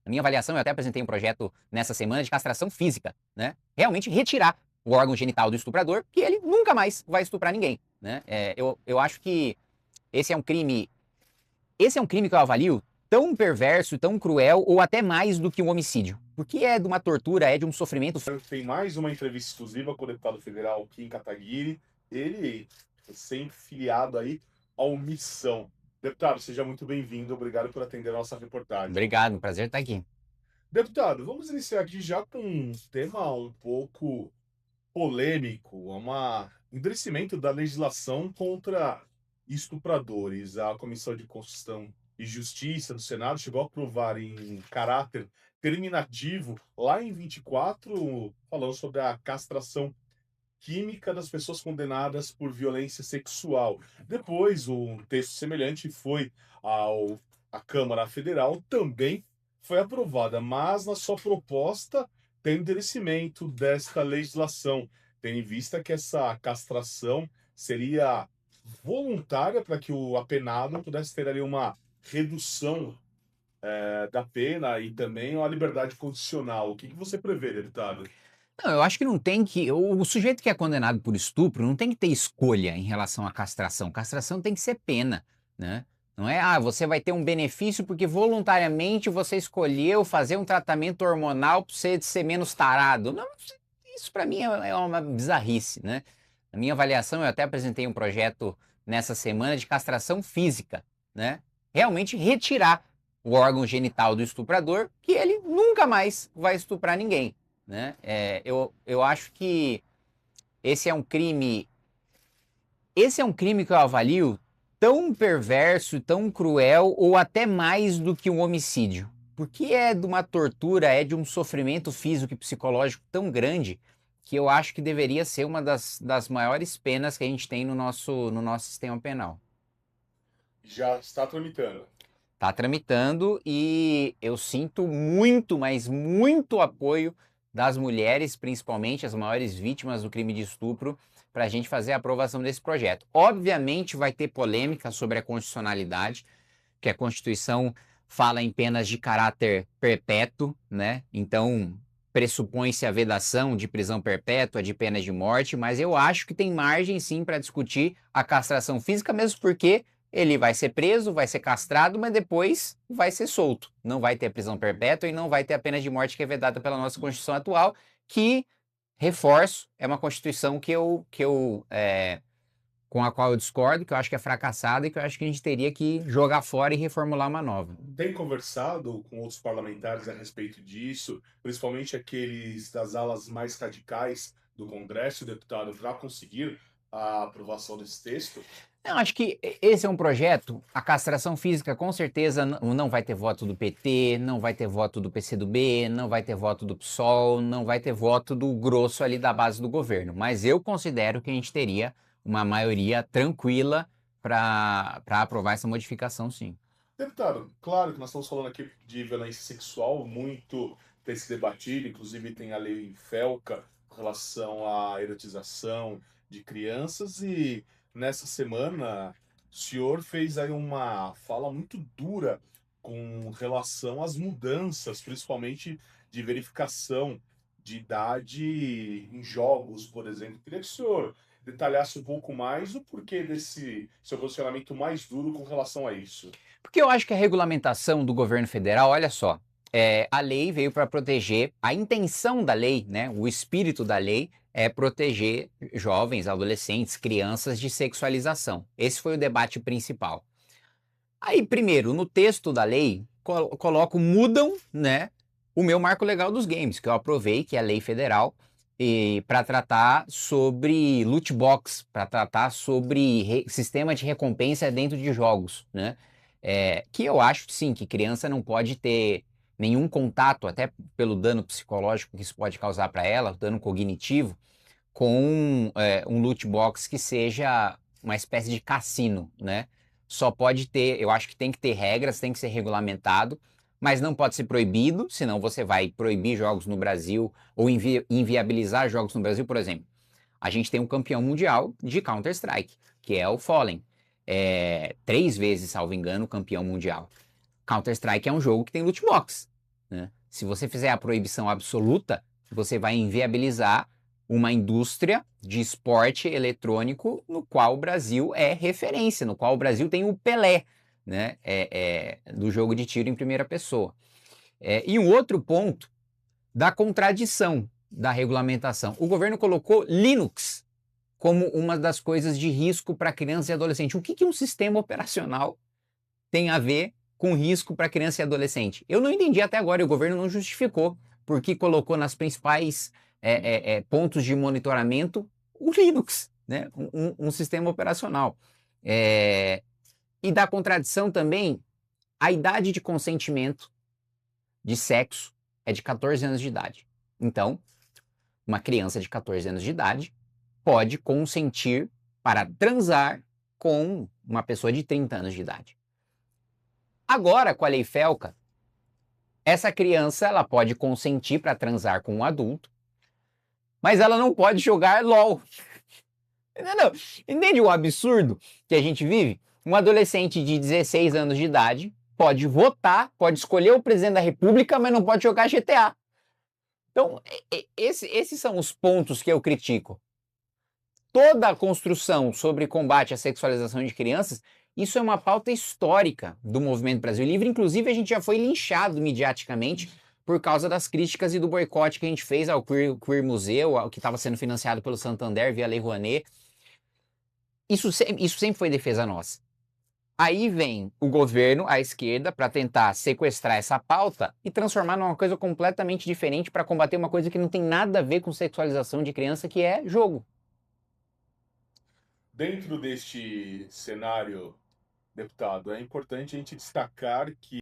Na minha avaliação, eu até apresentei um projeto nessa semana de castração física, né? Realmente retirar o órgão genital do estuprador, que ele nunca mais vai estuprar ninguém, né? Eu acho que esse é um crime, esse é um crime que eu avalio tão perverso, tão cruel, ou até mais do que um homicídio. Porque é de uma tortura, é de um sofrimento. Tem mais uma entrevista exclusiva com o deputado federal Kim Kataguiri, ele recém-filiado aí ao Missão. Deputado, seja muito bem-vindo, obrigado por atender a nossa reportagem. Obrigado, um prazer estar aqui. Deputado, vamos iniciar aqui já com um tema um pouco polêmico, um endurecimento da legislação contra estupradores. A Comissão de Constituição e Justiça do Senado chegou a aprovar em caráter terminativo, lá em 24, falando sobre a castração química das pessoas condenadas por violência sexual. Depois, um texto semelhante foi à Câmara Federal, também foi aprovada, mas na sua proposta tem endurecimento desta legislação, tendo em vista que essa castração seria voluntária para que o apenado pudesse ter ali uma redução da pena e também a liberdade condicional. O que você prevê, deputado? Não, eu acho que não tem que. O sujeito que é condenado por estupro não tem que ter escolha em relação à castração. Castração tem que ser pena, né? Não é, você vai ter um benefício porque voluntariamente você escolheu fazer um tratamento hormonal para você ser menos tarado. Não, isso para mim é uma bizarrice, né? Na minha avaliação, eu até apresentei um projeto nessa semana de castração física, né? Realmente retirar o órgão genital do estuprador, que ele nunca mais vai estuprar ninguém, né? Eu acho que esse é um crime, esse é um crime que eu avalio tão perverso, tão cruel, ou até mais do que um homicídio. Porque é de uma tortura, é de um sofrimento físico e psicológico tão grande que eu acho que deveria ser uma das maiores penas que a gente tem no nosso sistema penal. Já está tramitando. Está tramitando e eu sinto muito, mas muito apoio das mulheres, principalmente as maiores vítimas do crime de estupro, para a gente fazer a aprovação desse projeto. Obviamente vai ter polêmica sobre a constitucionalidade, que a Constituição fala em penas de caráter perpétuo, né? Então pressupõe-se a vedação de prisão perpétua, de pena de morte, mas eu acho que tem margem sim para discutir a castração física, mesmo porque ele vai ser preso, vai ser castrado, mas depois vai ser solto. Não vai ter prisão perpétua e não vai ter a pena de morte que é vedada pela nossa Constituição atual, que, reforço, é uma Constituição com a qual eu discordo, que eu acho que é fracassada e que eu acho que a gente teria que jogar fora e reformular uma nova. Tem conversado com outros parlamentares a respeito disso, principalmente aqueles das alas mais radicais do Congresso, deputado, para conseguir a aprovação desse texto? Eu acho que esse é um projeto, a castração física com certeza não vai ter voto do PT, não vai ter voto do PCdoB, não vai ter voto do PSOL, não vai ter voto do grosso ali da base do governo. Mas eu considero que a gente teria uma maioria tranquila para aprovar essa modificação, sim. Deputado, claro que nós estamos falando aqui de violência sexual, muito tem se debatido, inclusive tem a lei Felca com relação à erotização de crianças e nessa semana o senhor fez aí uma fala muito dura com relação às mudanças, principalmente de verificação de idade em jogos, por exemplo. Queria que o senhor detalhasse um pouco mais o porquê desse seu posicionamento mais duro com relação a isso. Porque eu acho que a regulamentação do governo federal, olha só, a lei veio para proteger, a intenção da lei, né, o espírito da lei é proteger jovens, adolescentes, crianças de sexualização. Esse foi o debate principal. Aí, primeiro, no texto da lei, coloco, mudam, né, o meu marco legal dos games, que eu aprovei, que é a lei federal, e para tratar sobre loot box, para tratar sobre sistema de recompensa dentro de jogos, né? Que eu acho, sim, que criança não pode ter nenhum contato, até pelo dano psicológico que isso pode causar para ela, dano cognitivo, com um loot box que seja uma espécie de cassino, né? Só pode ter, eu acho que tem que ter regras, tem que ser regulamentado, mas não pode ser proibido, senão você vai proibir jogos no Brasil ou inviabilizar jogos no Brasil, por exemplo. A gente tem um campeão mundial de Counter-Strike, que é o Fallen. 3 vezes, salvo engano, campeão mundial. Counter-Strike é um jogo que tem loot box, né? Se você fizer a proibição absoluta, você vai inviabilizar uma indústria de esporte eletrônico no qual o Brasil é referência, no qual o Brasil tem o Pelé, né? Do jogo de tiro em primeira pessoa. E um outro ponto da contradição da regulamentação. O governo colocou Linux como uma das coisas de risco para criança e adolescente. O que um sistema operacional tem a ver com risco para criança e adolescente? Eu não entendi até agora, e o governo não justificou porque colocou nas principais pontos de monitoramento o Linux, né? Um sistema operacional. E da contradição também, a idade de consentimento de sexo é de 14 anos de idade. Então, uma criança de 14 anos de idade pode consentir para transar com uma pessoa de 30 anos de idade. Agora, com a Lei Felca, essa criança ela pode consentir para transar com um adulto, mas ela não pode jogar LOL. Não. Entende o absurdo que a gente vive? Um adolescente de 16 anos de idade pode votar, pode escolher o presidente da República, mas não pode jogar GTA. Então, esses são os pontos que eu critico. Toda a construção sobre combate à sexualização de crianças, isso é uma pauta histórica do Movimento Brasil Livre. Inclusive, a gente já foi linchado mediaticamente por causa das críticas e do boicote que a gente fez ao Queer Museu, ao que estava sendo financiado pelo Santander via Lei Rouanet. Isso sempre foi defesa nossa. Aí vem o governo, a esquerda, para tentar sequestrar essa pauta e transformar numa coisa completamente diferente para combater uma coisa que não tem nada a ver com sexualização de criança, que é jogo. Dentro deste cenário, deputado, é importante a gente destacar que